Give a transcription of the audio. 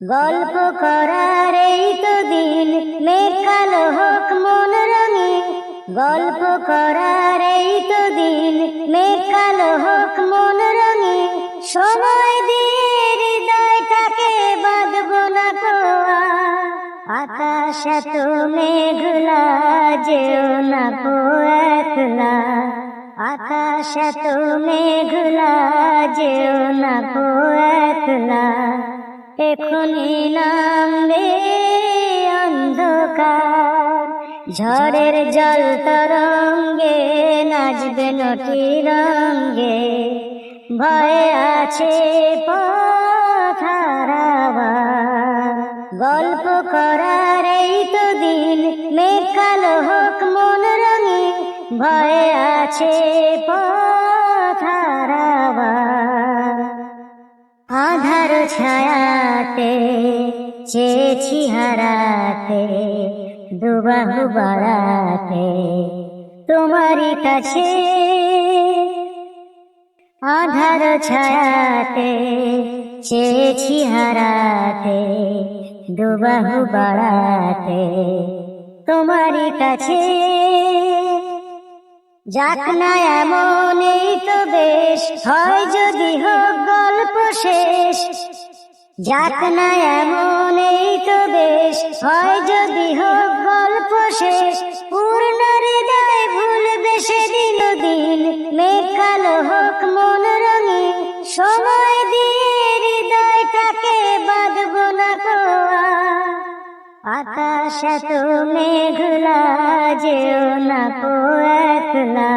গল্প করার এই তো দিন, মেঘ কালো হোক মন রঙিন। গল্প করার এই তো দিন, মেঘ কালো হোক মন রঙিন। সময় দিয়ে হৃদয়টাকে বাঁধবো না তো আর। আকাশ এত মেঘলা, যেও না গো একলা। আকাশ এত মেঘলা, যেও না গো একলা। এখনি নামবে অন্ধকার, ঝড়ের জল তরঙ্গে নাচবে নটি রঙ্গে। ভয়ে আছে পথ হারাবার। গল্প করার এই তো দিন, মেঘ কালো হোক মন রঙিন। ভয়ে আছে পথ হারাবার। আধার ছায়াতে চেয়েছি হারাতে, দুবাহু বাড়াতে তোমারই কাছে। আধার ছায়াতে চেয়েছি হারাতে, দুবাহু বাড়াতে তোমারই কাছে। যাক না এমন এই তো বেশ, হয় যদি হোক গল্প শেষ। যাক না এমন এই তো বেশ, হয় যদি হোক গল্প শেষ। পূর্ণ হৃদয় ভুলবে সেদিন দিন, মেঘ কালো হোক মন রঙিন। সময় দিয়ে হৃদয়টাকে বাঁধবো না তো আর। আকাশ এত মেঘলা, যেও না গো একলা।